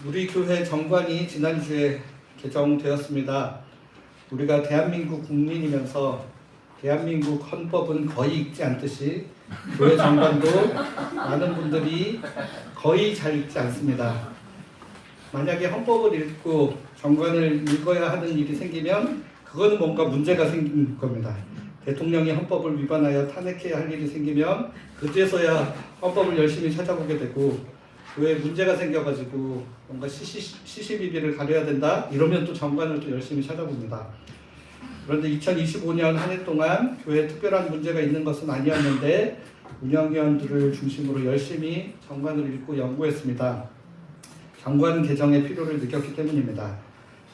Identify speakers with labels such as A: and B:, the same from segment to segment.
A: 우리 교회 정관이 지난주에 개정되었습니다. 우리가 대한민국 국민이면서 대한민국 헌법은 거의 읽지 않듯이 교회 정관도 많은 분들이 거의 잘 읽지 않습니다. 만약에 헌법을 읽고 정관을 읽어야 하는 일이 생기면 그거는 뭔가 문제가 생긴 겁니다. 대통령이 헌법을 위반하여 탄핵해야 할 일이 생기면 그제서야 헌법을 열심히 찾아보게 되고, 왜 문제가 생겨가지고 뭔가 시시비비를 가려야 된다 이러면 또 정관을 또 열심히 찾아봅니다. 그런데 2025년 한 해 동안 교회에 특별한 문제가 있는 것은 아니었는데 운영위원들을 중심으로 열심히 정관을 읽고 연구했습니다. 정관 개정의 필요를 느꼈기 때문입니다.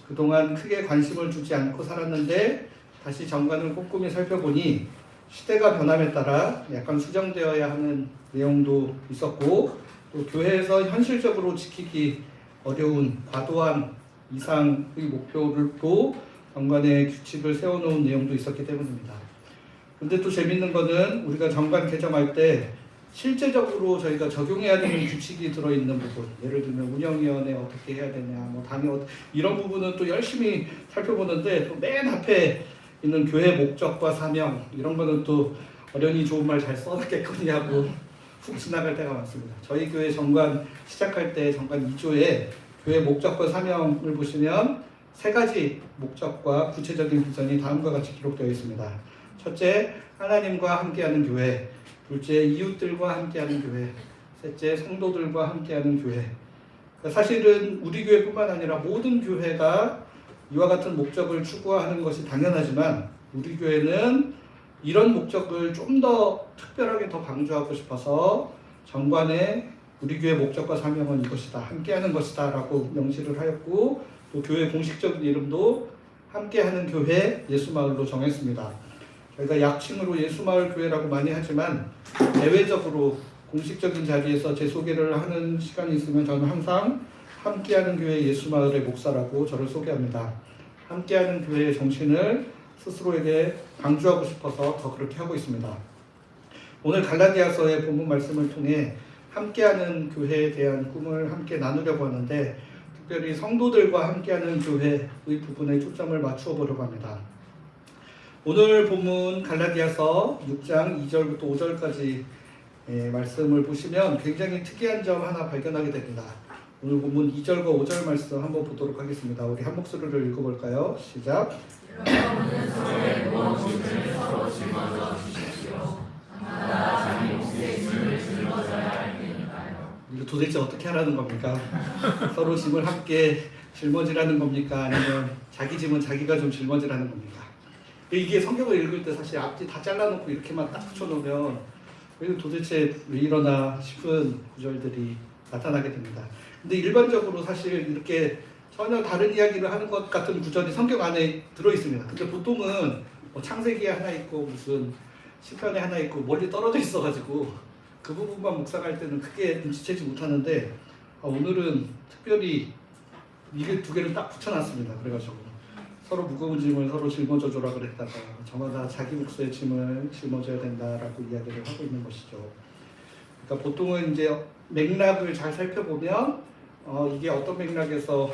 A: 그동안 크게 관심을 주지 않고 살았는데 다시 정관을 꼼꼼히 살펴보니 시대가 변함에 따라 약간 수정되어야 하는 내용도 있었고, 또 교회에서 현실적으로 지키기 어려운 과도한 이상의 목표를 또 정관의 규칙을 세워놓은 내용도 있었기 때문입니다. 근데 또 재밌는 거는 우리가 정관 개정할 때 실제적으로 저희가 적용해야 되는 규칙이 들어있는 부분, 예를 들면 운영위원회 어떻게 해야 되냐, 뭐 당이 이런 부분은 또 열심히 살펴보는데, 또 맨 앞에 있는 교회 목적과 사명 이런 거는 또 어련히 좋은 말 잘 써놨겠거니 하고 훅 지나갈 때가 많습니다. 저희 교회 정관 시작할 때 정관 2조에 교회 목적과 사명을 보시면 세 가지 목적과 구체적인 비전이 다음과 같이 기록되어 있습니다. 첫째, 하나님과 함께하는 교회. 둘째, 이웃들과 함께하는 교회. 셋째, 성도들과 함께하는 교회. 사실은 우리 교회뿐만 아니라 모든 교회가 이와 같은 목적을 추구하는 것이 당연하지만, 우리 교회는 이런 목적을 좀 더 특별하게 더 강조하고 싶어서 정관에 우리 교회 목적과 사명은 이것이다, 함께하는 것이다 라고 명시를 하였고, 또 교회 공식적인 이름도 함께하는 교회 예수마을로 정했습니다. 저희가 약칭으로 예수마을 교회라고 많이 하지만 대외적으로 공식적인 자리에서 제 소개를 하는 시간이 있으면 저는 항상 함께하는 교회 예수마을의 목사라고 저를 소개합니다. 함께하는 교회의 정신을 스스로에게 강조하고 싶어서 더 그렇게 하고 있습니다. 오늘 갈라디아서의 본문 말씀을 통해 함께하는 교회에 대한 꿈을 함께 나누려고 하는데, 특별히 성도들과 함께하는 교회의 부분에 초점을 맞추어 보려고 합니다. 오늘 본문 갈라디아서 6장 2절부터 5절까지 말씀을 보시면 굉장히 특이한 점 하나 발견하게 됩니다. 오늘 본문 2절과 5절 말씀 한번 보도록 하겠습니다. 우리 한 목소리로 읽어볼까요? 시작.
B: 여러분은 서로의 무엇이든 서로 짊어져 주십시오. 하나가 자기 몫의 짐을 짊어져야 할 테니까요.
A: 이거 도대체 어떻게 하라는 겁니까? 서로 짐을 함께 짊어지라는 겁니까? 아니면 자기 짐은 자기가 좀 짊어지라는 겁니까? 이게 성경을 읽을 때 사실 앞뒤 다 잘라놓고 이렇게만 딱 붙여놓으면 이거 도대체 왜 이러나 싶은 구절들이 나타나게 됩니다. 근데 일반적으로 사실 이렇게 전혀 다른 이야기를 하는 것 같은 구절이 성경 안에 들어있습니다. 근데 보통은 뭐 창세기에 하나 있고 무슨 시편에 하나 있고 멀리 떨어져 있어가지고 그 부분만 묵상할 때는 크게 눈치채지 못하는데, 오늘은 특별히 이게 두 개를 딱 붙여놨습니다. 그래가지고 서로 무거운 짐을 서로 짊어져 줘라 그랬다가 저마다 자기 몫의 짐을 짊어져야 된다라고 이야기를 하고 있는 것이죠. 그러니까 보통은 이제 맥락을 잘 살펴보면 이게 어떤 맥락에서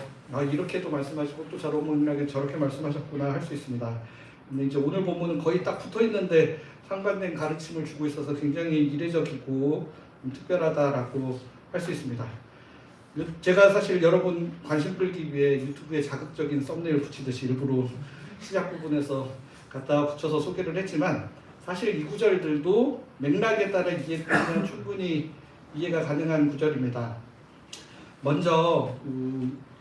A: 이렇게도 말씀하시고 또 저런 맥락에 저렇게 말씀하셨구나 할 수 있습니다. 근데 이제 오늘 본문은 거의 딱 붙어 있는데 상반된 가르침을 주고 있어서 굉장히 이례적이고 특별하다라고 할 수 있습니다. 제가 사실 여러분 관심 끌기 위해 유튜브에 자극적인 썸네일 붙이듯이 일부러 시작 부분에서 갖다 붙여서 소개를 했지만, 사실 이 구절들도 맥락에 따라 이해하면 충분히 이해가 가능한 구절입니다. 먼저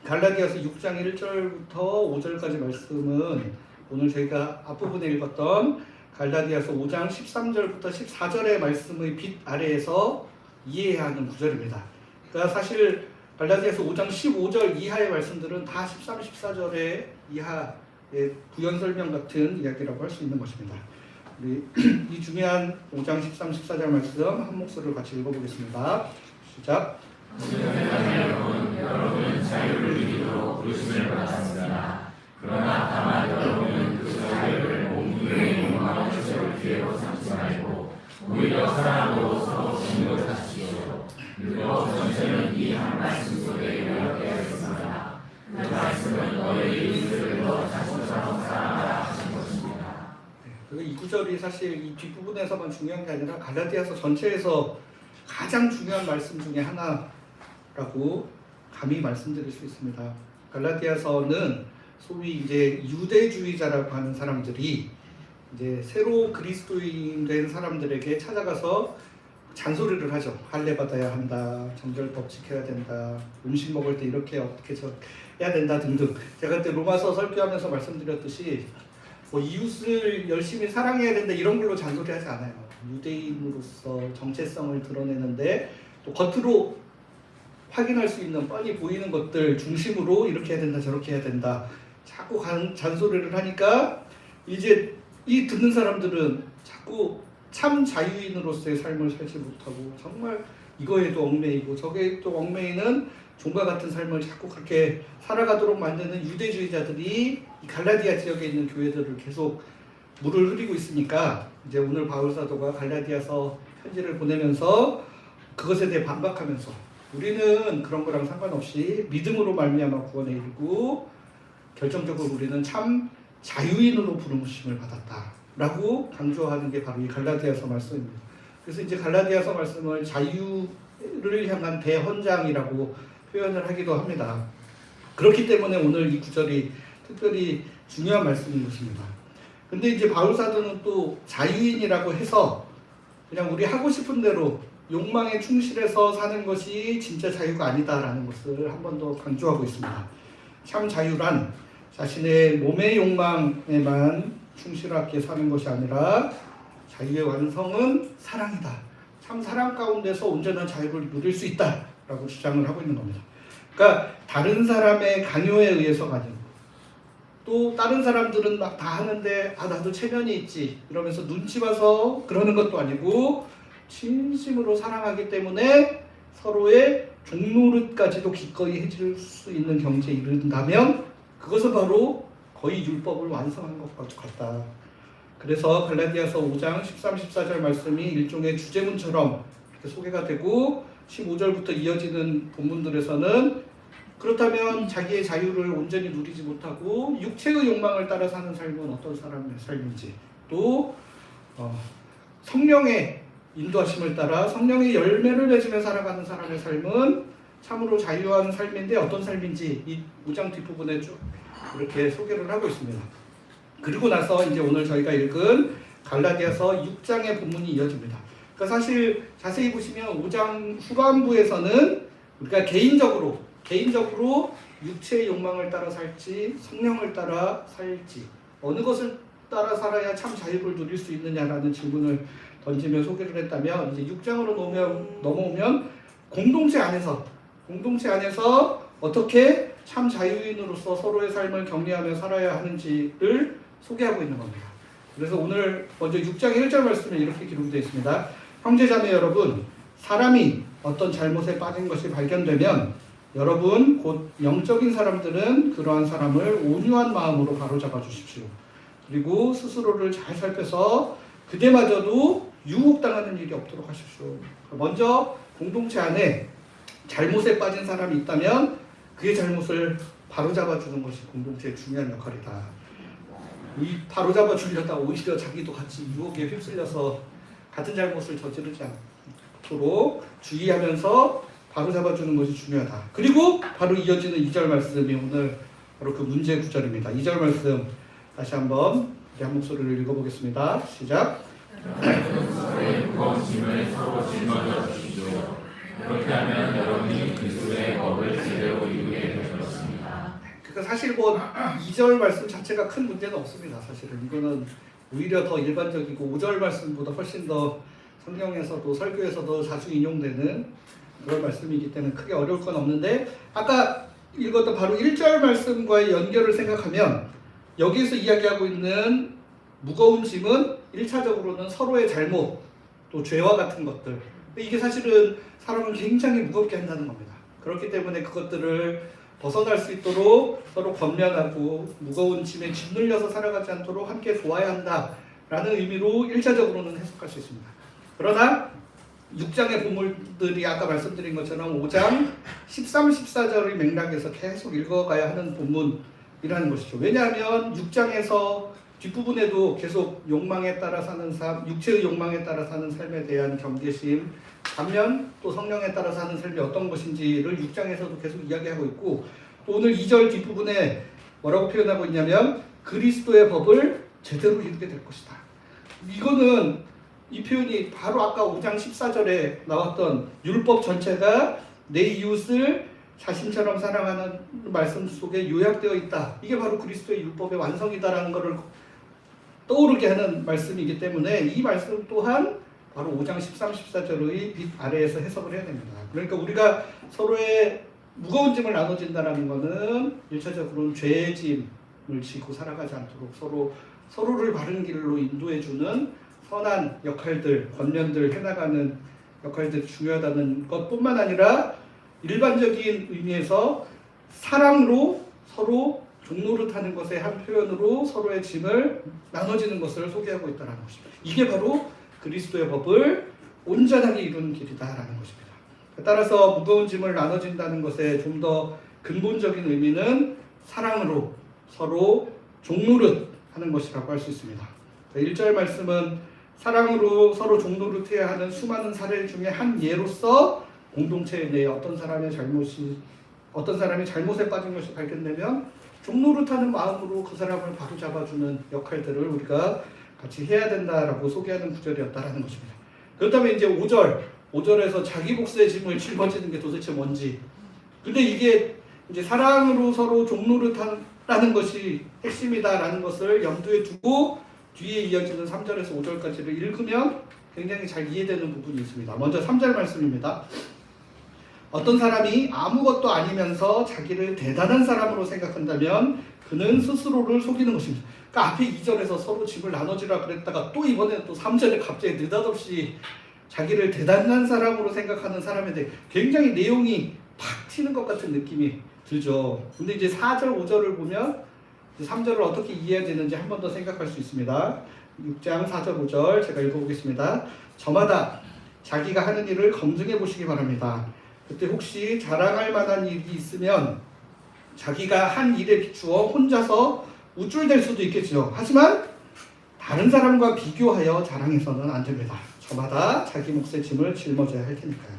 A: 갈라디아서 6장 1절부터 5절까지 말씀은 오늘 저희가 앞부분에 읽었던 갈라디아서 5장 13절부터 14절의 말씀의 빛 아래에서 이해해야 하는 구절입니다. 그러니까 사실 갈라디아서 5장 15절 이하의 말씀들은 다 13, 14절의 이하의 부연 설명 같은 이야기라고 할 수 있는 것입니다. 우리 이 중요한 5장 13, 14절 말씀 한 목소리로 같이 읽어보겠습니다. 시작.
B: 여러분은 자유를 누리도록 부르심을 받았습니다. 그러나 다만 여러분은 그 자유를 몸뚱이의 욕망과 추세로 기회로 삼지 말고 오히려 사랑으로 서로 중보하십시오. 그리고 전체는 이 한 말씀 속에 요약되어
A: 구절이 사실 이 뒷부분에서만 중요한 게 아니라 갈라디아서 전체에서 가장 중요한 말씀 중에 하나라고 감히 말씀드릴 수 있습니다. 갈라디아서는 소위 이제 유대주의자라고 하는 사람들이 이제 새로 그리스도인 된 사람들에게 찾아가서 잔소리를 하죠. 할례 받아야 한다, 정결법 지켜야 된다, 음식 먹을 때 이렇게 어떻게 해야 된다 등등. 제가 그때 로마서 설교하면서 말씀드렸듯이 뭐 이웃을 열심히 사랑해야 된다 이런 걸로 잔소리하지 않아요. 유대인으로서 정체성을 드러내는데 또 겉으로 확인할 수 있는 뻔히 보이는 것들 중심으로 이렇게 해야 된다 저렇게 해야 된다 자꾸 잔소리를 하니까 이제 이 듣는 사람들은 자꾸 참 자유인으로서의 삶을 살지 못하고 정말 이거에도 얽매이고 저게도 얽매이는 종과 같은 삶을 자꾸 그렇게 살아가도록 만드는 유대주의자들이 이 갈라디아 지역에 있는 교회들을 계속 물을 흐리고 있으니까 이제 오늘 바울 사도가 갈라디아서 편지를 보내면서 그것에 대해 반박하면서 우리는 그런 거랑 상관없이 믿음으로 말미암아 구원에 이르고 결정적으로 우리는 참 자유인으로 부르심을 받았다라고 강조하는 게 바로 이 갈라디아서 말씀입니다. 그래서 이제 갈라디아서 말씀을 자유를 향한 대헌장이라고 표현을 하기도 합니다. 그렇기 때문에 오늘 이 구절이 특별히 중요한 말씀인 것입니다. 근데 이제 바울 사도는 또 자유인이라고 해서 그냥 우리 하고 싶은 대로 욕망에 충실해서 사는 것이 진짜 자유가 아니다라는 것을 한 번 더 강조하고 있습니다. 참 자유란 자신의 몸의 욕망에만 충실하게 사는 것이 아니라 자유의 완성은 사랑이다. 참 사랑 가운데서 온전한 자유를 누릴 수 있다라고 주장을 하고 있는 겁니다. 그러니까 다른 사람의 강요에 의해서가 아니고 또 다른 사람들은 막 다 하는데 나도 체면이 있지 이러면서 눈치 봐서 그러는 것도 아니고 진심으로 사랑하기 때문에 서로의 종노릇까지도 기꺼이 해줄 수 있는 경지에 이른다면 그것은 바로 거의 율법을 완성한 것과 같다. 그래서 갈라디아서 5장 13, 14절 말씀이 일종의 주제문처럼 이렇게 소개가 되고 15절부터 이어지는 본문들에서는 그렇다면 자기의 자유를 온전히 누리지 못하고 육체의 욕망을 따라 사는 삶은 어떤 사람의 삶인지 또 성령의 인도하심을 따라 성령의 열매를 맺으며 살아가는 사람의 삶은 참으로 자유한 삶인데 어떤 삶인지 이 5장 뒷부분에 쭉 이렇게 소개를 하고 있습니다. 그리고 나서 이제 오늘 저희가 읽은 갈라디아서 6장의 본문이 이어집니다. 그러니까 사실 자세히 보시면 5장 후반부에서는 우리가 개인적으로 육체의 욕망을 따라 살지 성령을 따라 살지 어느 것을 따라 살아야 참 자유를 누릴 수 있느냐라는 질문을 던지며 소개를 했다면 이제 6장으로 넘어오면 공동체 안에서 어떻게 참 자유인으로서 서로의 삶을 격려하며 살아야 하는지를 소개하고 있는 겁니다. 그래서 오늘 먼저 6장 1절 말씀에 이렇게 기록되어 있습니다. 형제자매 여러분, 사람이 어떤 잘못에 빠진 것이 발견되면 여러분 곧 영적인 사람들은 그러한 사람을 온유한 마음으로 바로잡아 주십시오. 그리고 스스로를 잘 살펴서 그대마저도 유혹당하는 일이 없도록 하십시오. 먼저 공동체 안에 잘못에 빠진 사람이 있다면 그의 잘못을 바로잡아 주는 것이 공동체의 중요한 역할이다. 이 바로잡아 주려다 오히려 자기도 같이 유혹에 휩쓸려서 같은 잘못을 저지르지 않도록 주의하면서 바로잡아 주는 것이 중요하다. 그리고 바로 이어지는 2절 말씀이 오늘 바로 그 문제 구절입니다. 2절 말씀 다시 한번 한 목소리를 읽어보겠습니다. 시작.
B: 서로의 무거운 짐을 서로 짊어져 주시오. 그렇게 하면 여러분이 그리스도의 법을 제대로 이루게 될 것입니다.
A: 그러니까 사실 2절 말씀 자체가 큰 문제는 없습니다. 사실은 이거는 오히려 더 일반적이고 5절 말씀보다 훨씬 더 성경에서도 설교에서도 자주 인용되는 그런 말씀이기 때문에 크게 어려울 건 없는데 아까 읽었던 바로 1절 말씀과의 연결을 생각하면 여기에서 이야기하고 있는 무거운 짐은 1차적으로는 서로의 잘못 또 죄와 같은 것들 이게 사실은 사람을 굉장히 무겁게 한다는 겁니다. 그렇기 때문에 그것들을 벗어날 수 있도록 서로 권면하고 무거운 짐에 짓눌려서 살아가지 않도록 함께 도와야 한다라는 의미로 1차적으로는 해석할 수 있습니다. 그러나 6장의 본문들이 아까 말씀드린 것처럼 5장 13, 14절의 맥락에서 계속 읽어가야 하는 본문이라는 것이죠. 왜냐하면 6장에서 뒷부분에도 계속 욕망에 따라 사는 삶, 육체의 욕망에 따라 사는 삶에 대한 경계심, 반면 또 성령에 따라 사는 삶이 어떤 것인지를 6장에서도 계속 이야기하고 있고, 또 오늘 2절 뒷부분에 뭐라고 표현하고 있냐면 그리스도의 법을 제대로 이루게 될 것이다. 이거는 이 표현이 바로 아까 5장 14절에 나왔던 율법 전체가 내 이웃을 자신처럼 사랑하는 말씀 속에 요약되어 있다. 이게 바로 그리스도의 율법의 완성이다라는 것을 떠오르게 하는 말씀이기 때문에 이 말씀 또한 바로 5장 13, 14절의 빛 아래에서 해석을 해야 됩니다. 그러니까 우리가 서로의 무거운 짐을 나눠진다는 것은 1차적으로는 죄의 짐을 지고 살아가지 않도록 서로를 바른 길로 인도해주는 선한 역할들, 권면들 해나가는 역할들이 중요하다는 것뿐만 아니라 일반적인 의미에서 사랑으로 서로 종노릇하는 것의 한 표현으로 서로의 짐을 나눠지는 것을 소개하고 있다는 것입니다. 이게 바로 그리스도의 법을 온전하게 이루는 길이다라는 것입니다. 따라서 무거운 짐을 나눠진다는 것의 좀 더 근본적인 의미는 사랑으로 서로 종노릇하는 것이라고 할 수 있습니다. 1절 말씀은 사랑으로 서로 종노릇해야 하는 수많은 사례 중에 한 예로서 공동체 내에 어떤 사람이 잘못에 빠진 것이 발견되면 종노릇하는 마음으로 그 사람을 바로잡아주는 역할들을 우리가 같이 해야 된다라고 소개하는 구절이었다라는 것입니다. 그렇다면 이제 5절에서 자기 몫의 짐을 짊어지는 게 도대체 뭔지, 근데 이게 이제 사랑으로 서로 종노릇하는 것이 핵심이다라는 것을 염두에 두고 뒤에 이어지는 3절에서 5절까지를 읽으면 굉장히 잘 이해되는 부분이 있습니다. 먼저 3절 말씀입니다. 어떤 사람이 아무것도 아니면서 자기를 대단한 사람으로 생각한다면 그는 스스로를 속이는 것입니다. 그러니까 앞에 2절에서 서로 짐을 나눠주라 그랬다가 또 이번에는 또 3절에 갑자기 느닷없이 자기를 대단한 사람으로 생각하는 사람에 대해 굉장히 내용이 팍 튀는 것 같은 느낌이 들죠. 근데 이제 4절, 5절을 보면 3절을 어떻게 이해해야 되는지 한 번 더 생각할 수 있습니다. 6장 4절, 5절 제가 읽어보겠습니다. 저마다 자기가 하는 일을 검증해 보시기 바랍니다. 그때 혹시 자랑할 만한 일이 있으면 자기가 한 일에 비추어 혼자서 우쭐댈 수도 있겠죠. 하지만 다른 사람과 비교하여 자랑해서는 안 됩니다. 저마다 자기 몫의 짐을 짊어져야 할 테니까요.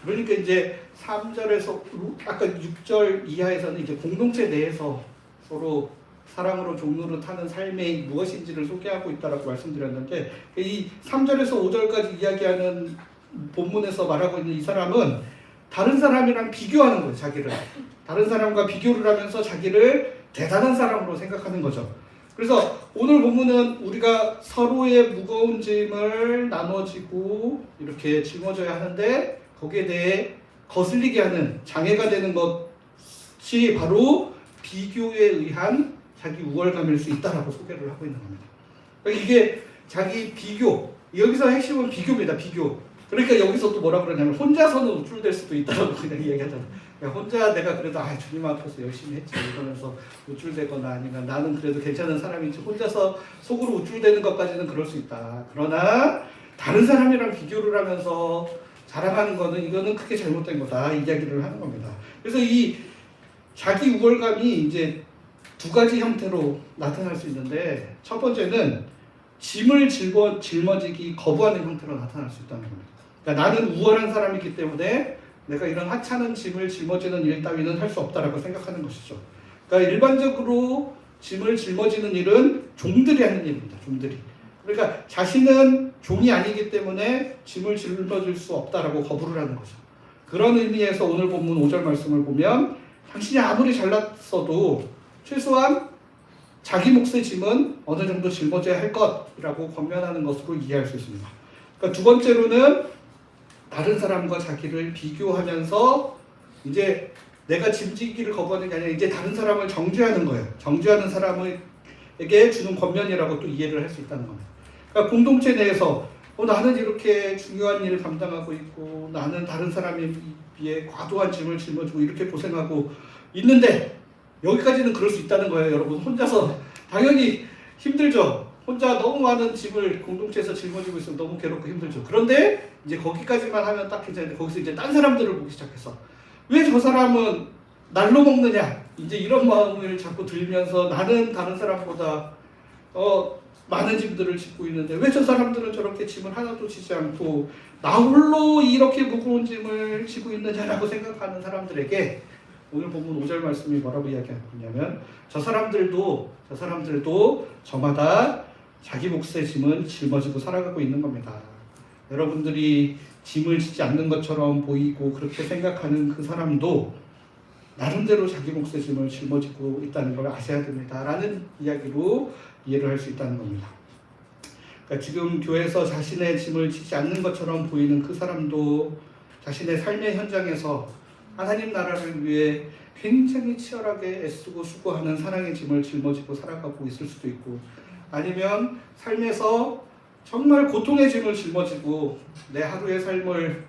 A: 그러니까 이제 3절에서 아까 6절 이하에서는 이제 공동체 내에서 서로 사랑으로 종노릇하는 삶이 무엇인지를 소개하고 있다라고 말씀드렸는데, 이 3절에서 5절까지 이야기하는 본문에서 말하고 있는 이 사람은 다른 사람이랑 비교하는 거예요. 자기를 다른 사람과 비교를 하면서 자기를 대단한 사람으로 생각하는 거죠. 그래서 오늘 본문은 우리가 서로의 무거운 짐을 나눠지고 이렇게 짊어져야 하는데 거기에 대해 거슬리게 하는 장애가 되는 것이 바로 비교에 의한 자기 우월감일 수 있다라고 소개를 하고 있는 겁니다. 그러니까 이게 자기 비교, 여기서 핵심은 비교입니다. 비교. 그러니까 여기서 또 뭐라 그러냐면 혼자서는 우쭐댈 수도 있다라고 그냥 이야기하잖아요. 혼자 내가 그래도 주님 앞에서 열심히 했지 이러면서 우쭐대거나 아니면 나는 그래도 괜찮은 사람이지 혼자서 속으로 우쭐대는 것까지는 그럴 수 있다. 그러나 다른 사람이랑 비교를 하면서 자랑하는 거는 이거는 크게 잘못된 거다 이야기를 하는 겁니다. 그래서 이 자기 우월감이 이제 두 가지 형태로 나타날 수 있는데, 첫 번째는 짐을 짊어지기 거부하는 형태로 나타날 수 있다는 겁니다. 그러니까 나는 우월한 사람이기 때문에 내가 이런 하찮은 짐을 짊어지는 일 따위는 할 수 없다라고 생각하는 것이죠. 그러니까 일반적으로 짐을 짊어지는 일은 종들이 하는 일입니다. 종들이. 그러니까 자신은 종이 아니기 때문에 짐을 짊어질 수 없다라고 거부를 하는 거죠. 그런 의미에서 오늘 본문 5절 말씀을 보면 당신이 아무리 잘났어도 최소한 자기 몫의 짐은 어느 정도 짊어져야 할 것이라고 권면하는 것으로 이해할 수 있습니다. 그러니까 두 번째로는 다른 사람과 자기를 비교하면서 이제 내가 짐지기를 거부하는 게 아니라 이제 다른 사람을 정죄하는 거예요. 정죄하는 사람에게 주는 권면이라고 또 이해를 할 수 있다는 겁니다. 그러니까 공동체 내에서 나는 이렇게 중요한 일을 감당하고 있고 나는 다른 사람에 비해 과도한 짐을 짊어지고 이렇게 고생하고 있는데 여기까지는 그럴 수 있다는 거예요. 여러분 혼자서 당연히 힘들죠. 혼자 너무 많은 짐을 공동체에서 짊어지고 있으면 너무 괴롭고 힘들죠. 그런데 이제 거기까지만 하면 딱 괜찮은데 거기서 이제 딴 사람들을 보기 시작해서 왜 저 사람은 날로 먹느냐 이제 이런 마음을 자꾸 들면서 나는 다른 사람보다 많은 짐들을 짓고 있는데 왜 저 사람들은 저렇게 짐을 하나도 지지 않고 나 홀로 이렇게 무거운 짐을 지고 있느냐라고 생각하는 사람들에게 오늘 본문 5절 말씀이 뭐라고 이야기하냐면 저 사람들도 저마다 자기 몫의 짐은 짊어지고 살아가고 있는 겁니다. 여러분들이 짐을 지지 않는 것처럼 보이고 그렇게 생각하는 그 사람도 나름대로 자기 몫의 짐을 짊어지고 있다는 걸 아셔야 됩니다. 라는 이야기로 이해를 할 수 있다는 겁니다. 그러니까 지금 교회에서 자신의 짐을 지지 않는 것처럼 보이는 그 사람도 자신의 삶의 현장에서 하나님 나라를 위해 굉장히 치열하게 애쓰고 수고하는 사랑의 짐을 짊어지고 살아가고 있을 수도 있고, 아니면 삶에서 정말 고통의 짐을 짊어지고 내 하루의 삶을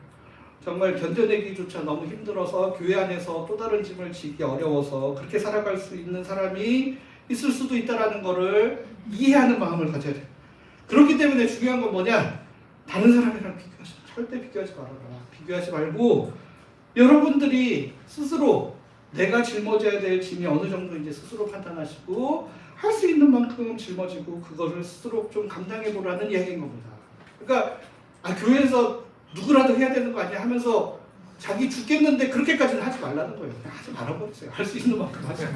A: 정말 견뎌내기조차 너무 힘들어서 교회 안에서 또 다른 짐을 지기 어려워서 그렇게 살아갈 수 있는 사람이 있을 수도 있다는 것을 이해하는 마음을 가져야 돼요. 그렇기 때문에 중요한 건 뭐냐? 다른 사람이랑 절대 비교하지 말아라. 비교하지 말고 여러분들이 스스로 내가 짊어져야 될 짐이 어느 정도인지 스스로 판단하시고 할 수 있는 만큼 짊어지고 그거를 스스로 좀 감당해 보라는 이야기인 겁니다. 그러니까 교회에서 누구라도 해야 되는 거 아니야 하면서 자기 죽겠는데 그렇게까지는 하지 말라는 거예요. 그냥 하지 말아버리세요. 할 수 있는 만큼 하세요.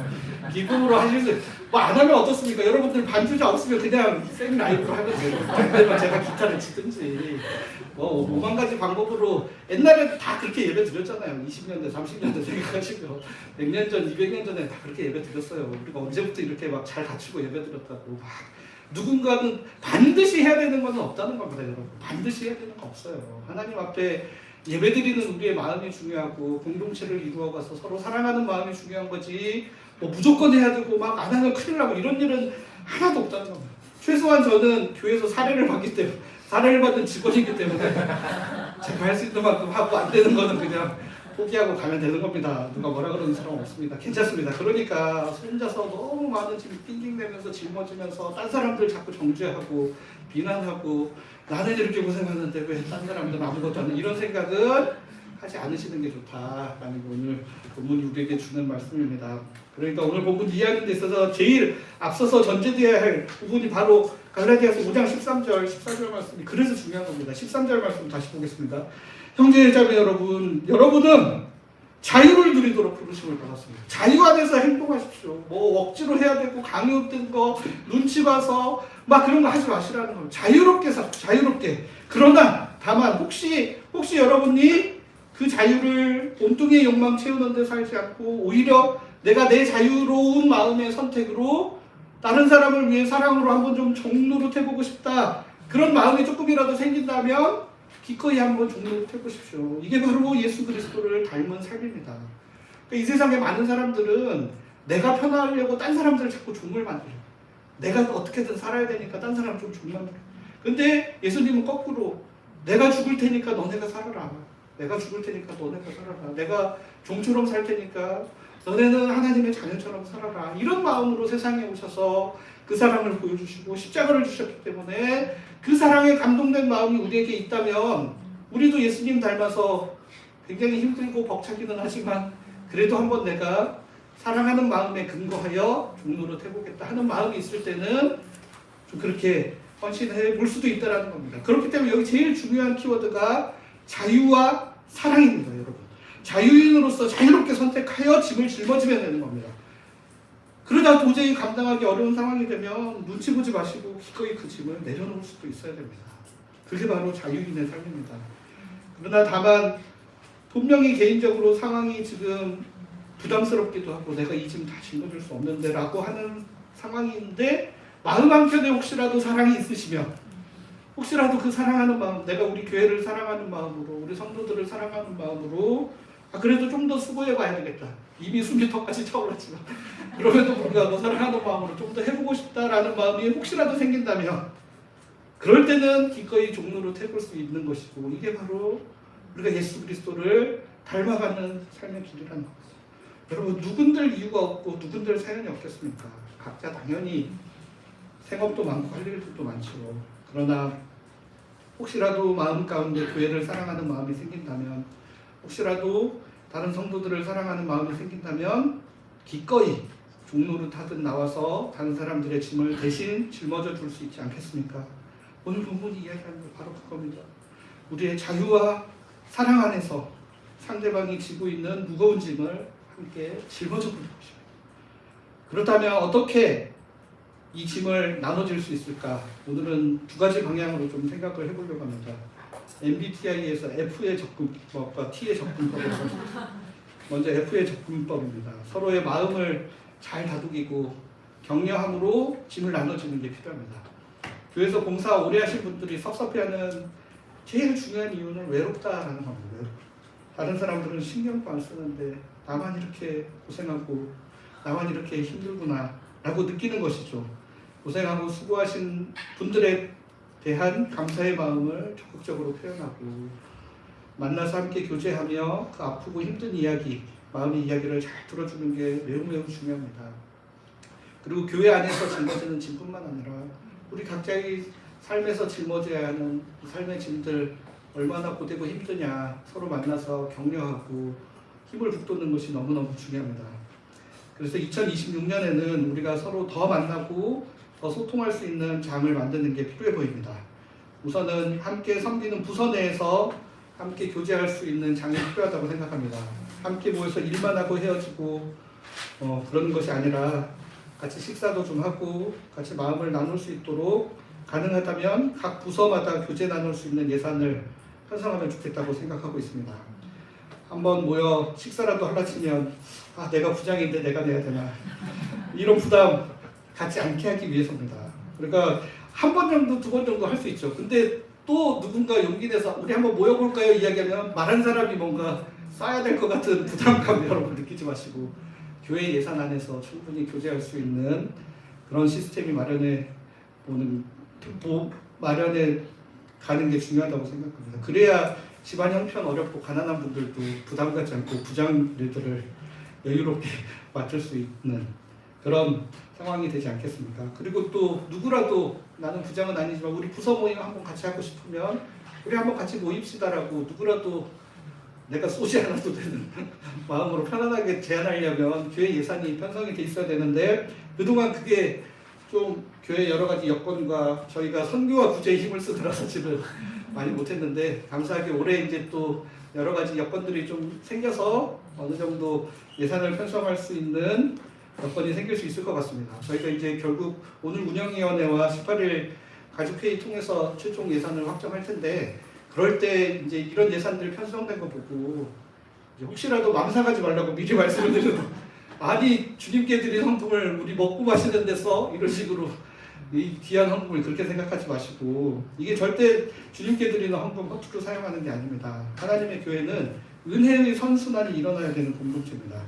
A: 기쁨으로 하실 수, 안 하면 어떻습니까? 여러분들 반주자 없으면 그냥 생 라이브로 하면 돼요. 그때만 제가 기타를 치든지 뭐 5만 가지 방법으로 옛날에 다 그렇게 예배 드렸잖아요. 20년대, 30년대 생각하시고 100년 전, 200년 전에 다 그렇게 예배 드렸어요. 우리가 언제부터 이렇게 막 잘 갖추고 예배 드렸다고 막 누군가는 반드시 해야 되는 건 없다는 겁니다, 여러분. 반드시 해야 되는 거 없어요. 하나님 앞에 예배드리는 우리의 마음이 중요하고 공동체를 이루어가서 서로 사랑하는 마음이 중요한 거지 뭐 무조건 해야 되고 막 안 하면 큰일 나고 이런 일은 하나도 없다는 겁니다. 최소한 저는 교회에서 사례를 받은 직원이기 때문에 제가 할 수 있는 만큼 하고 안 되는 거는 그냥 포기하고 가면 되는 겁니다. 누가 뭐라 그러는 사람 없습니다. 괜찮습니다. 그러니까 혼자서 너무 많은 짐 낑낑대면서 짊어지면서 딴 사람들 자꾸 정죄하고 비난하고 나는 이렇게 고생하는데 왜 딴 사람들은 아무것도 안 해, 이런 생각은 하지 않으시는 게 좋다라는 게 오늘 본문이 우리에게 주는 말씀입니다. 그러니까 오늘 본문 이해하는 데 있어서 제일 앞서서 전제되어야 할 부분이 바로 갈라디아서 5장 13절, 14절 말씀이 그래서 중요한 겁니다. 13절 말씀 다시 보겠습니다. 형제자매 여러분은 자유를 누리도록 부르심을 받았습니다. 자유 안에서 행동하십시오. 뭐 억지로 해야 되고 강요된 거 눈치 봐서 막 그런 거 하지 마시라는 겁니다. 자유롭게 삽시다. 자유롭게. 그러나 다만 혹시 여러분이 그 자유를 온뚱이의 욕망 채우는 데 살지 않고 오히려 내가 내 자유로운 마음의 선택으로 다른 사람을 위해 사랑으로 한번 좀 종노릇해보고 싶다, 그런 마음이 조금이라도 생긴다면 기꺼이 한번 종노릇해보십시오. 이게 바로 예수 그리스도를 닮은 삶입니다. 그러니까 이 세상에 많은 사람들은 내가 편하려고 딴 사람들을 자꾸 종을 만들어요. 내가 어떻게든 살아야 되니까 딴 사람 좀 종 만들어요. 근데 예수님은 거꾸로 내가 죽을 테니까 너네가 살아라. 내가 죽을 테니까 너네가 살아라. 내가 종처럼 살 테니까 너네는 하나님의 자녀처럼 살아라. 이런 마음으로 세상에 오셔서 그 사랑을 보여주시고 십자가를 주셨기 때문에 그 사랑에 감동된 마음이 우리에게 있다면 우리도 예수님 닮아서 굉장히 힘들고 벅차기는 하지만 그래도 한번 내가 사랑하는 마음에 근거하여 종노릇 해보겠다 하는 마음이 있을 때는 좀 그렇게 헌신해 볼 수도 있다는 겁니다. 그렇기 때문에 여기 제일 중요한 키워드가 자유와 사랑입니다, 여러분. 자유인으로서 자유롭게 선택하여 짐을 짊어지면 되는 겁니다. 그러다 도저히 감당하기 어려운 상황이 되면 눈치 보지 마시고 기꺼이 그 짐을 내려놓을 수도 있어야 됩니다. 그게 바로 자유인의 삶입니다. 그러나 다만 분명히 개인적으로 상황이 지금 부담스럽기도 하고 내가 이 짐 다 짊어질 수 없는데 라고 하는 상황인데 마음 한켠에 혹시라도 사랑이 있으시면 혹시라도 그 사랑하는 마음, 내가 우리 교회를 사랑하는 마음으로 우리 성도들을 사랑하는 마음으로 그래도 좀 더 수고해 봐야 되겠다. 이미 숨이 턱까지 차올랐지만 그럼에도 불구하고 사랑하는 마음으로 좀 더 해보고 싶다라는 마음이 혹시라도 생긴다면 그럴 때는 기꺼이 종로로 해볼 수 있는 것이고 이게 바로 우리가 예수 그리스도를 닮아가는 삶의 길이라는 겁니다. 여러분 누군들 이유가 없고 누군들 사연이 없겠습니까? 각자 당연히 생업도 많고 할 일도 많죠. 그러나 혹시라도 마음 가운데 교회를 사랑하는 마음이 생긴다면 혹시라도 다른 성도들을 사랑하는 마음이 생긴다면 기꺼이 종로를 타든 나와서 다른 사람들의 짐을 대신 짊어져 줄 수 있지 않겠습니까? 오늘 본문이 이야기하는 게 바로 그겁니다. 우리의 자유와 사랑 안에서 상대방이 지고 있는 무거운 짐을 함께 짊어져 보는 것입니다. 그렇다면 어떻게 이 짐을 나눠질 수 있을까? 오늘은 두 가지 방향으로 좀 생각을 해보려고 합니다. MBTI에서 F의 접근법과 T의 접근법을 먼저 F의 접근법입니다. 서로의 마음을 잘 다독이고 격려함으로 짐을 나눠주는 게 필요합니다. 교회에서 봉사 오래 하신 분들이 섭섭해하는 제일 중요한 이유는 외롭다라는 겁니다. 다른 사람들은 신경도 안 쓰는데 나만 이렇게 고생하고 나만 이렇게 힘들구나 라고 느끼는 것이죠. 고생하고 수고하신 분들에 대한 감사의 마음을 적극적으로 표현하고 만나서 함께 교제하며 그 아프고 힘든 이야기, 마음의 이야기를 잘 들어주는 게 매우 중요합니다. 그리고 교회 안에서 짊어지는 짐뿐만 아니라 우리 각자의 삶에서 짊어져야 하는 삶의 짐들 얼마나 고되고 힘드냐 서로 만나서 격려하고 힘을 북돋는 것이 너무너무 중요합니다. 그래서 2026년에는 우리가 서로 더 만나고 더 소통할 수 있는 장을 만드는 게 필요해 보입니다. 우선은 함께 섬기는 부서 내에서 함께 교제할 수 있는 장이 필요하다고 생각합니다. 함께 모여서 일만 하고 헤어지고 그런 것이 아니라 같이 식사도 좀 하고 같이 마음을 나눌 수 있도록 가능하다면 각 부서마다 교제 나눌 수 있는 예산을 편성하면 좋겠다고 생각하고 있습니다. 한번 모여 식사라도 하려 치면 내가 부장인데 내가 내야 되나 이런 부담 갖지 않게 하기 위해서입니다. 그러니까 한 번 정도 두 번 정도 할 수 있죠. 근데 또 누군가 용기 내서 우리 한번 모여볼까요 이야기하면 말한 사람이 뭔가 써야 될 것 같은 부담감 여러분 느끼지 마시고 교회 예산 안에서 충분히 교제할 수 있는 그런 시스템이 마련해 가는 게 중요하다고 생각합니다. 그래야 집안 형편 어렵고 가난한 분들도 부담 갖지 않고 부장 일들을 여유롭게 맡을 수 있는 그런 상황이 되지 않겠습니까? 그리고 또 누구라도 나는 부장은 아니지만 우리 부서 모임 한번 같이 하고 싶으면 우리 한번 같이 모입시다라고 누구라도 내가 쏘지 않아도 되는 마음으로 편안하게 제안하려면 교회 예산이 편성이 돼 있어야 되는데 그동안 그게 좀 교회 여러 가지 여건과 저희가 선교와 구제에 힘을 쓰느라 사실은 많이 못했는데 감사하게 올해 이제 또 여러 가지 여건들이 좀 생겨서 어느 정도 예산을 편성할 수 있는 여건이 생길 수 있을 것 같습니다. 저희가 이제 결국 오늘 운영위원회와 18일 가족회의 통해서 최종 예산을 확정할 텐데 그럴 때 이제 이런 예산들 편성된 거 보고 이제 혹시라도 망상하지 말라고 미리 말씀을 드려도 아니 주님께 드린 헌금을 우리 먹고 마시는 데 써? 이런 식으로 이 귀한 헌금을 그렇게 생각하지 마시고 이게 절대 주님께 드리는 헌금 허투루 사용하는 게 아닙니다. 하나님의 교회는 은혜의 선순환이 일어나야 되는 공동체입니다.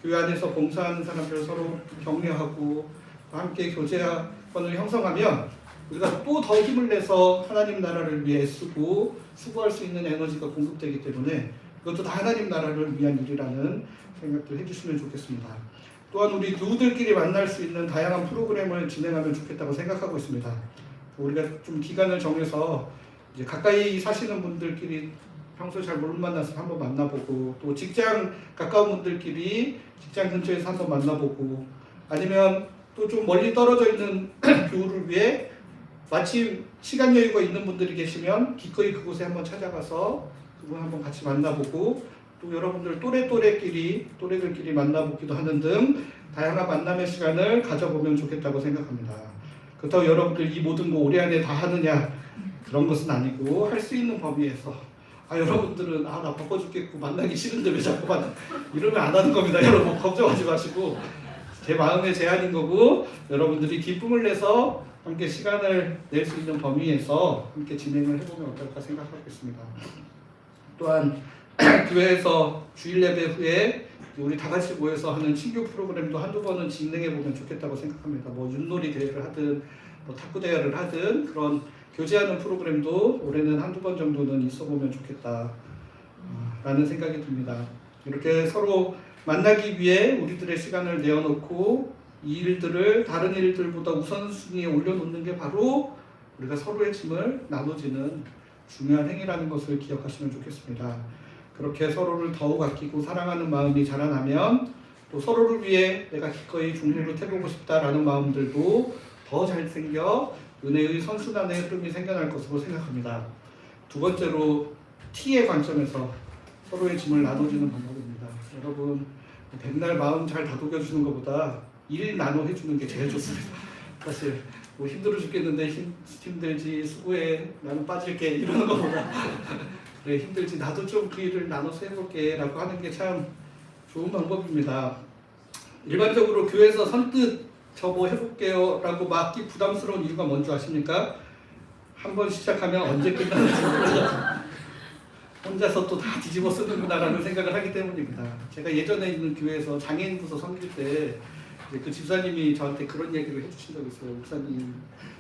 A: 교회 안에서 봉사하는 사람들 서로 격려하고 함께 교제권을 형성하면 우리가 또 더 힘을 내서 하나님 나라를 위해 쓰고 수고할 수 있는 에너지가 공급되기 때문에 그것도 다 하나님 나라를 위한 일이라는 생각들 해주시면 좋겠습니다. 또한 우리 누구들끼리 만날 수 있는 다양한 프로그램을 진행하면 좋겠다고 생각하고 있습니다. 우리가 좀 기간을 정해서 이제 가까이 사시는 분들끼리 평소에 잘 못 만나서 한번 만나보고 또 직장 가까운 분들끼리 직장 근처에서 한번 만나보고 아니면 또 좀 멀리 떨어져 있는 교우를 위해 마침 시간 여유가 있는 분들이 계시면 기꺼이 그곳에 한번 찾아가서 그분 한번 같이 만나보고 또 여러분들 또래들끼리 만나보기도 하는 등 다양한 만남의 시간을 가져보면 좋겠다고 생각합니다. 그렇다고 여러분들 이 모든 거 올해 안에 다 하느냐 그런 것은 아니고 할 수 있는 범위에서 여러분들은 나 바빠 죽겠고 만나기 싫은데 왜 자꾸 만나 이러면 안 하는 겁니다. 여러분 걱정하지 마시고 제 마음의 제안인 거고 여러분들이 기쁨을 내서 함께 시간을 낼 수 있는 범위에서 함께 진행을 해보면 어떨까 생각하겠습니다. 또한 교회에서 주일 예배 후에 우리 다 같이 모여서 하는 친교 프로그램도 한두 번은 진행해보면 좋겠다고 생각합니다. 뭐 윷놀이 대회를 하든 뭐 탁구 대회를 하든 그런 교제하는 프로그램도 올해는 한두 번 정도는 있어보면 좋겠다 라는 생각이 듭니다. 이렇게 서로 만나기 위해 우리들의 시간을 내어놓고 이 일들을 다른 일들보다 우선순위에 올려놓는 게 바로 우리가 서로의 짐을 나눠지는 중요한 행위라는 것을 기억하시면 좋겠습니다. 그렇게 서로를 더욱 아끼고 사랑하는 마음이 자라나면 또 서로를 위해 내가 기꺼이 종로를 태보고 싶다라는 마음들도 더 잘생겨 은혜의 선순환의 흐름이 생겨날 것으로 생각합니다. 두 번째로 T의 관점에서 서로의 짐을 나눠주는 방법입니다. 여러분, 백날 마음 잘 다독여주는 것보다 일 나눠 해주는 게 제일 좋습니다. 사실 뭐 힘들어 죽겠는데 힘들지 수고해 나는 빠질게 이러는 것보다 그래 힘들지 나도 좀 그 일을 나눠서 해볼게 라고 하는 게 참 좋은 방법입니다. 일반적으로 교회에서 선뜻 저 뭐 해볼게요 라고 막기 부담스러운 이유가 뭔지 아십니까? 한번 시작하면 언제 끝나는지 몰라서 혼자서 또 다 뒤집어 쓰는구나 라는 생각을 하기 때문입니다. 제가 예전에 있는 교회에서 장애인 부서 섬길 때 그 집사님이 저한테 그런 얘기를 해주신 적이 있어요. 목사님,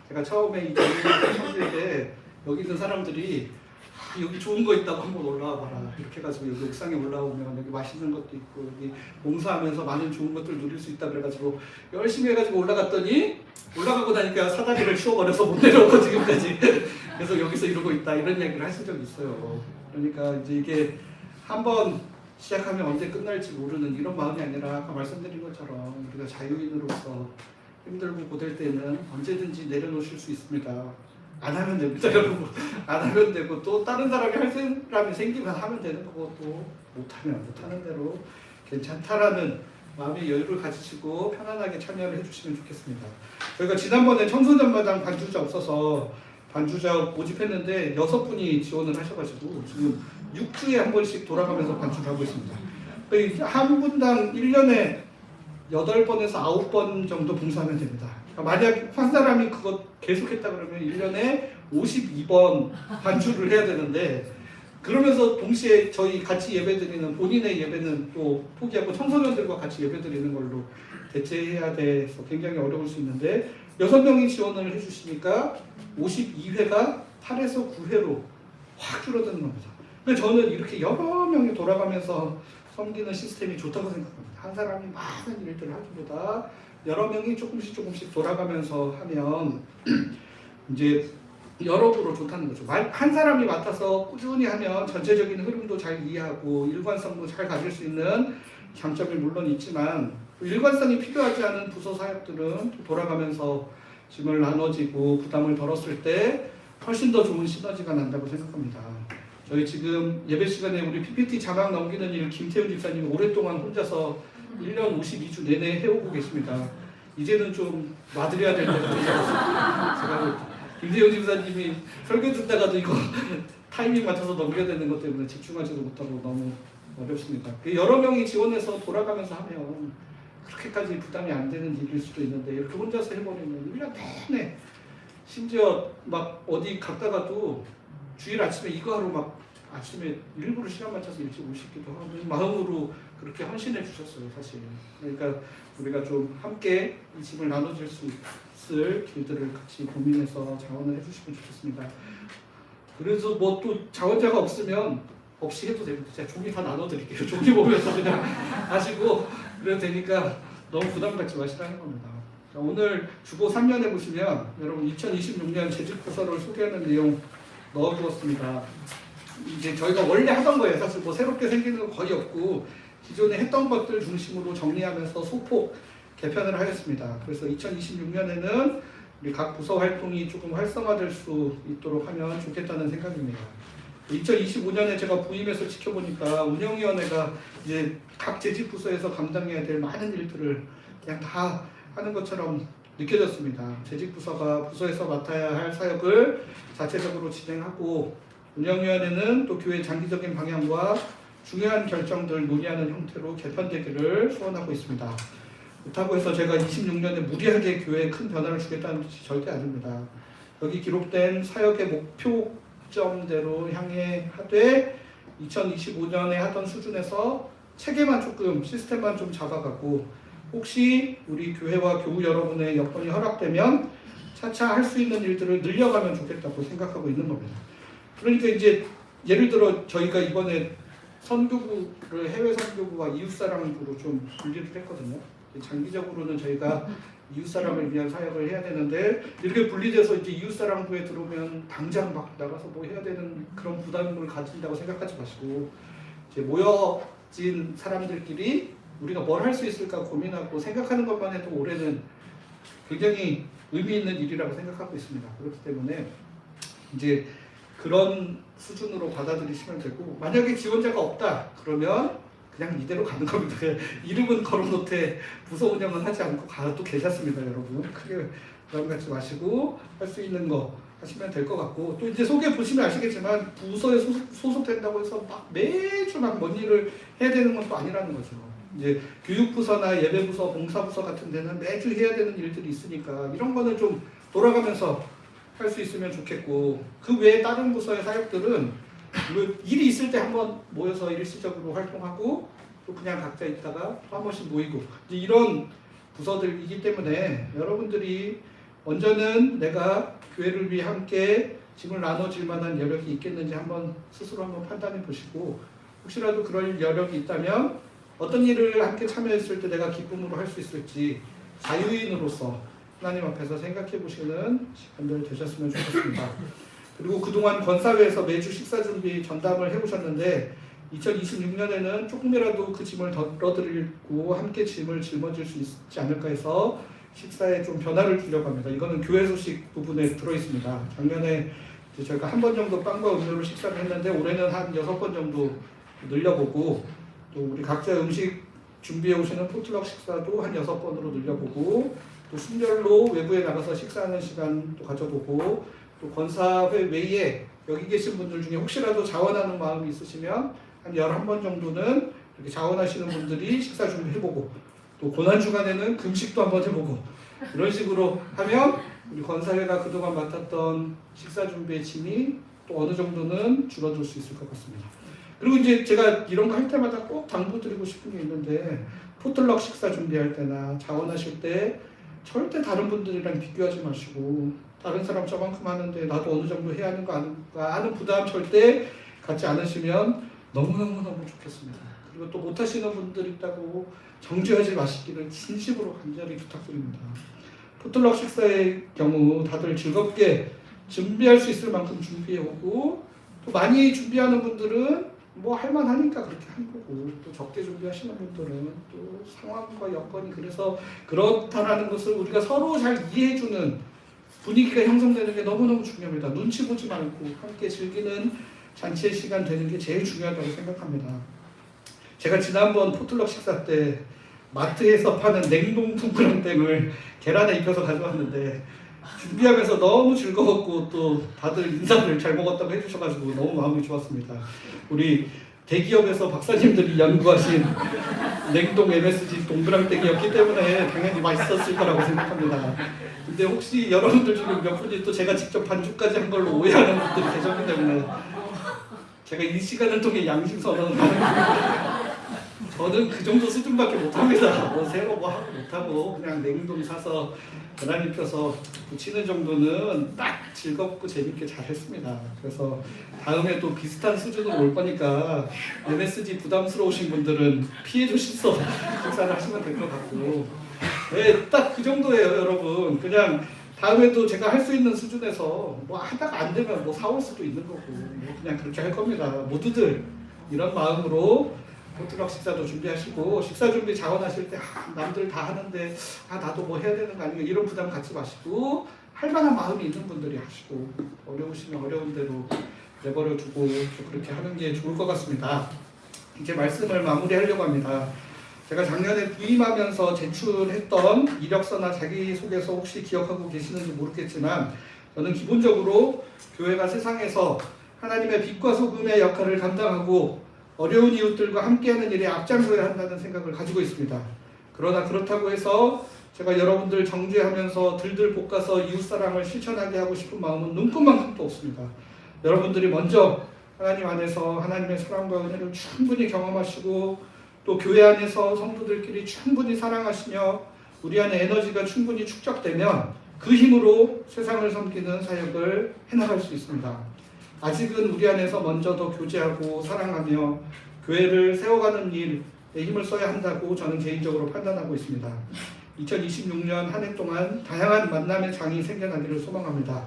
A: 제가 처음에 이 장애인 부서 섬길 때 여기 있는 사람들이 여기 좋은 거 있다고 한번 올라와 봐라 이렇게 해가지고 여기 옥상에 올라오면 여기 맛있는 것도 있고 여기 봉사하면서 많은 좋은 것들 누릴 수 있다 그래가지고 열심히 해가지고 올라갔더니 올라가고 나니까 사다리를 치워버려서 못 내려오고 지금까지 그래서 여기서 이러고 있다 이런 얘기를 하신 적이 있어요. 그러니까 이제 이게 한번 시작하면 언제 끝날지 모르는 이런 마음이 아니라 아까 말씀드린 것처럼 우리가 자유인으로서 힘들고 고될 때는 언제든지 내려놓으실 수 있습니다. 안 하면 됩니다, 여러분. 안 하면 되고 또 다른 사람이 할 사람이 생기면 하면 되는 거고 또 못하면 못하는 대로 괜찮다라는 마음의 여유를 가지시고 편안하게 참여를 해주시면 좋겠습니다. 저희가 지난번에 청소년마당 반주자 없어서 반주자 모집했는데 6분이 지원을 하셔가지고 지금 6주에 한 번씩 돌아가면서 반주를 하고 있습니다. 한 분당 1년에 8번에서 9번 정도 봉사하면 됩니다. 만약 한 사람이 그거 계속했다 그러면 1년에 52번 반주를 해야 되는데 그러면서 동시에 저희 같이 예배드리는 본인의 예배는 또 포기하고 청소년들과 같이 예배드리는 걸로 대체해야 돼서 굉장히 어려울 수 있는데 6명이 지원을 해주시니까 52회가 8에서 9회로 확 줄어드는 겁니다. 근데 저는 이렇게 여러 명이 돌아가면서 섬기는 시스템이 좋다고 생각합니다. 한 사람이 많은 일들을 하기보다 여러 명이 조금씩 돌아가면서 하면 이제 여러모로 좋다는 거죠. 한 사람이 맡아서 꾸준히 하면 전체적인 흐름도 잘 이해하고 일관성도 잘 가질 수 있는 장점이 물론 있지만 일관성이 필요하지 않은 부서 사역들은 돌아가면서 짐을 나눠지고 부담을 덜었을 때 훨씬 더 좋은 시너지가 난다고 생각합니다. 저희 지금 예배 시간에 우리 PPT 자막 넘기는 일 김태훈 집사님이 오랫동안 혼자서 1년 52주 내내 해오고 계십니다. 이제는 좀 놔드려야 될 때가 되어서 제가 김태훈 집사님이 설교 듣다가도 이거 타이밍 맞춰서 넘겨야 되는 것 때문에 집중하지도 못하고 너무 어렵습니다. 여러 명이 지원해서 돌아가면서 하면 그렇게까지 부담이 안 되는 일일 수도 있는데 이렇게 혼자서 해버리면 1년 내내 심지어 막 어디 갔다가도 주일 아침에 이거 하러 막 아침에 일부러 시간 맞춰서 일찍 오시기도 하고 마음으로 그렇게 헌신해 주셨어요, 사실. 그러니까 우리가 좀 함께 이 짐을 나눠줄 수 있을 길들을 같이 고민해서 자원을 해주시면 좋겠습니다. 그래서 뭐 또 자원자가 없으면 없이 해도 됩니다. 제가 종이 다 나눠드릴게요. 종이 보면서 그냥 하시고 그래도 되니까 너무 부담 갖지 마시라는 겁니다. 오늘 주보 3면에 보시면 여러분 2026년 재직부서를 소개하는 내용 넣어두었습니다. 이제 저희가 원래 하던 거예요. 사실 뭐 새롭게 생기는 건 거의 없고 기존에 했던 것들 중심으로 정리하면서 소폭 개편을 하였습니다. 그래서 2026년에는 우리 각 부서 활동이 조금 활성화될 수 있도록 하면 좋겠다는 생각입니다. 2025년에 제가 부임해서 지켜보니까 운영위원회가 이제 각 재직 부서에서 감당해야 될 많은 일들을 그냥 다 하는 것처럼 느껴졌습니다. 재직 부서가 부서에서 맡아야 할 사역을 자체적으로 진행하고 운영위원회는 또 교회 장기적인 방향과 중요한 결정들 논의하는 형태로 개편되기를 소원하고 있습니다. 그렇다고 해서 제가 26년에 무리하게 교회에 큰 변화를 주겠다는 뜻이 절대 아닙니다. 여기 기록된 사역의 목표점대로 향해 하되 2025년에 하던 수준에서 체계만 조금 시스템만 좀 잡아가고 혹시 우리 교회와 교우 여러분의 여건이 허락되면 차차 할 수 있는 일들을 늘려가면 좋겠다고 생각하고 있는 겁니다. 그러니까 이제 예를 들어 저희가 이번에 선교부를 해외 선교부와 이웃사랑부로 좀 분리를 했거든요. 장기적으로는 저희가 이웃사랑을 위한 사역을 해야 되는데 이렇게 분리돼서 이제 이웃사랑부에 들어오면 당장 막 나가서 뭐 해야 되는 그런 부담을 가진다고 생각하지 마시고 이제 모여진 사람들끼리 우리가 뭘 할 수 있을까 고민하고 생각하는 것만 해도 올해는 굉장히 의미 있는 일이라고 생각하고 있습니다. 그렇기 때문에 이제 그런 수준으로 받아들이시면 되고, 만약에 지원자가 없다 그러면 그냥 이대로 가는 겁니다. 이름은 걸어놓되 부서 운영은 하지 않고 가도 괜찮습니다, 여러분. 크게 부담 갖지 마시고 할 수 있는 거 하시면 될 것 같고, 또 이제 소개 보시면 아시겠지만 부서에 소속된다고 해서 막 매주 막 뭔 일을 해야 되는 건 또 아니라는 거죠. 이제 교육부서나 예배부서, 봉사부서 같은 데는 매주 해야 되는 일들이 있으니까 이런 거는 좀 돌아가면서 할 수 있으면 좋겠고, 그 외에 다른 부서의 사역들은 일이 있을 때 한번 모여서 일시적으로 활동하고 또 그냥 각자 있다가 또 한 번씩 모이고, 이제 이런 부서들이기 때문에 여러분들이 먼저는 내가 교회를 위해 함께 짐을 나눠질 만한 여력이 있겠는지 스스로 한번 판단해 보시고, 혹시라도 그럴 여력이 있다면 어떤 일을 함께 참여했을 때 내가 기쁨으로 할 수 있을지 자유인으로서 하나님 앞에서 생각해 보시는 시간들 되셨으면 좋겠습니다. 그리고 그동안 권사회에서 매주 식사 준비 전담을 해오셨는데 2026년에는 조금이라도 그 짐을 덜어드리고 함께 짐을 짊어질 수 있지 않을까 해서 식사에 좀 변화를 주려고 합니다. 이거는 교회 소식 부분에 들어있습니다. 작년에 저희가 한 번 정도 빵과 음료로 식사를 했는데 올해는 한 6번 정도 늘려보고, 또 우리 각자 음식 준비해 오시는 포트럭 식사도 한 6번으로 늘려보고, 또 순별로 외부에 나가서 식사하는 시간도 가져보고, 또 권사회 외에 여기 계신 분들 중에 혹시라도 자원하는 마음이 있으시면 한 11번 정도는 이렇게 자원하시는 분들이 식사 준비해보고, 또 고난주간에는 금식도 한번 해보고, 이런 식으로 하면 우리 권사회가 그동안 맡았던 식사 준비의 짐이 또 어느 정도는 줄어들 수 있을 것 같습니다. 그리고 이제 제가 이런 거 할 때마다 꼭 당부드리고 싶은 게 있는데, 포틀럭 식사 준비할 때나 자원하실 때 절대 다른 분들이랑 비교하지 마시고, 다른 사람 저만큼 하는데 나도 어느 정도 해야 하는 거 아닌가 하는 부담 절대 갖지 않으시면 너무너무 좋겠습니다. 그리고 또 못하시는 분들 있다고 정죄하지 마시기를 진심으로 간절히 부탁드립니다. 포틀럭 식사의 경우 다들 즐겁게 준비할 수 있을 만큼 준비해오고, 또 많이 준비하는 분들은 뭐 할만하니까 그렇게 한 거고, 또 적게 준비하시는 분들은 또 상황과 여건이 그래서 그렇다라는 것을 우리가 서로 잘 이해해주는 분위기가 형성되는 게 너무너무 중요합니다. 눈치 보지 말고 함께 즐기는 잔치의 시간 되는 게 제일 중요하다고 생각합니다. 제가 지난번 포틀럭 식사 때 마트에서 파는 냉동 동그랑땡을 계란에 입혀서 가져왔는데 준비하면서 너무 즐거웠고, 또 다들 인사를 잘 먹었다고 해주셔가지고 너무 마음이 좋았습니다. 우리 대기업에서 박사님들이 연구하신 냉동 MSG 동그랑땡이었기 때문에 당연히 맛있었을 거라고 생각합니다. 근데 혹시 여러분들 중에 몇 분이 또 제가 직접 반죽까지 한 걸로 오해하는 분들이 계셨기 때문에 제가 이 시간을 통해 양심 선언을 하는 겁니다. 저는 그 정도 수준밖에 못합니다. 뭐 새로 뭐 하고 못하고 그냥 냉동 사서 계란 입혀서 부치는 정도는 딱 즐겁고 재밌게 잘 했습니다. 그래서 다음에 또 비슷한 수준으로 올 거니까 MSG 부담스러우신 분들은 피해 주셔서 식사를 하시면 될 것 같고, 네, 딱 그 정도예요, 여러분. 그냥 다음에도 제가 할 수 있는 수준에서 뭐 하다가 안 되면 뭐 사올 수도 있는 거고, 뭐 그냥 그렇게 할 겁니다. 모두들 이런 마음으로 포트럭 식사도 준비하시고, 식사 준비 자원하실 때 남들 다 하는데 나도 뭐 해야 되는 거 아닌가 이런 부담 갖지 마시고, 할 만한 마음이 있는 분들이 하시고, 어려우시면 어려운 대로 내버려 두고 또 그렇게 하는 게 좋을 것 같습니다. 이제 말씀을 마무리하려고 합니다. 제가 작년에 부임하면서 제출했던 이력서나 자기소개서 혹시 기억하고 계시는지 모르겠지만, 저는 기본적으로 교회가 세상에서 하나님의 빛과 소금의 역할을 감당하고 어려운 이웃들과 함께하는 일에 앞장서야 한다는 생각을 가지고 있습니다. 그러나 그렇다고 해서 제가 여러분들 정죄하면서 들들 볶아서 이웃사랑을 실천하게 하고 싶은 마음은 눈꽃만큼도 없습니다. 여러분들이 먼저 하나님 안에서 하나님의 사랑과 은혜를 충분히 경험하시고, 또 교회 안에서 성도들끼리 충분히 사랑하시며 우리 안에 에너지가 충분히 축적되면 그 힘으로 세상을 섬기는 사역을 해나갈 수 있습니다. 아직은 우리 안에서 먼저 더 교제하고 사랑하며 교회를 세워가는 일에 힘을 써야 한다고 저는 개인적으로 판단하고 있습니다. 2026년 한 해 동안 다양한 만남의 장이 생겨나기를 소망합니다.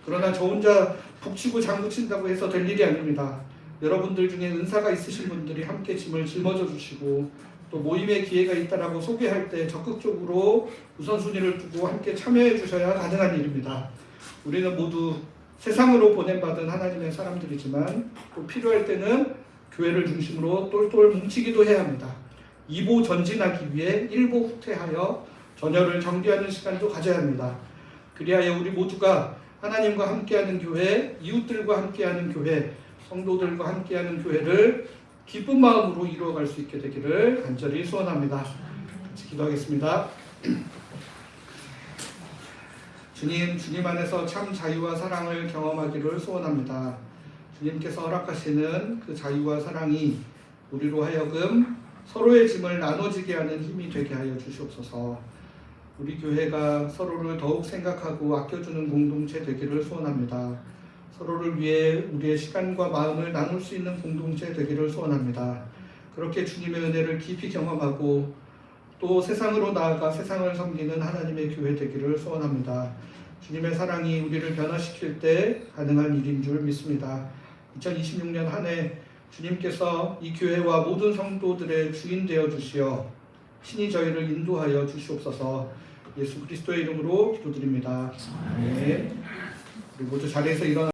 A: 그러나 저 혼자 북치고 장구친다고 해서 될 일이 아닙니다. 여러분들 중에 은사가 있으신 분들이 함께 짐을 짊어져 주시고, 또 모임의 기회가 있다라고 소개할 때 적극적으로 우선순위를 두고 함께 참여해 주셔야 가능한 일입니다. 우리는 모두 세상으로 보냄받은 하나님의 사람들이지만 또 필요할 때는 교회를 중심으로 똘똘 뭉치기도 해야 합니다. 2보 전진하기 위해 1보 후퇴하여 전열을 정비하는 시간도 가져야 합니다. 그리하여 우리 모두가 하나님과 함께하는 교회, 이웃들과 함께하는 교회, 성도들과 함께하는 교회를 기쁜 마음으로 이루어갈 수 있게 되기를 간절히 소원합니다. 같이 기도하겠습니다. 주님 안에서 참 자유와 사랑을 경험하기를 소원합니다. 주님께서 허락하시는 그 자유와 사랑이 우리로 하여금 서로의 짐을 나눠지게 하는 힘이 되게 하여 주시옵소서. 우리 교회가 서로를 더욱 생각하고 아껴주는 공동체 되기를 소원합니다. 서로를 위해 우리의 시간과 마음을 나눌 수 있는 공동체 되기를 소원합니다. 그렇게 주님의 은혜를 깊이 경험하고 또 세상으로 나아가 세상을 섬기는 하나님의 교회 되기를 소원합니다. 주님의 사랑이 우리를 변화시킬 때 가능한 일인 줄 믿습니다. 2026년 한 해 주님께서 이 교회와 모든 성도들의 주인 되어 주시어 신이 저희를 인도하여 주시옵소서. 예수 그리스도의 이름으로 기도드립니다. 아멘. 우리 모두 자리에서 일어나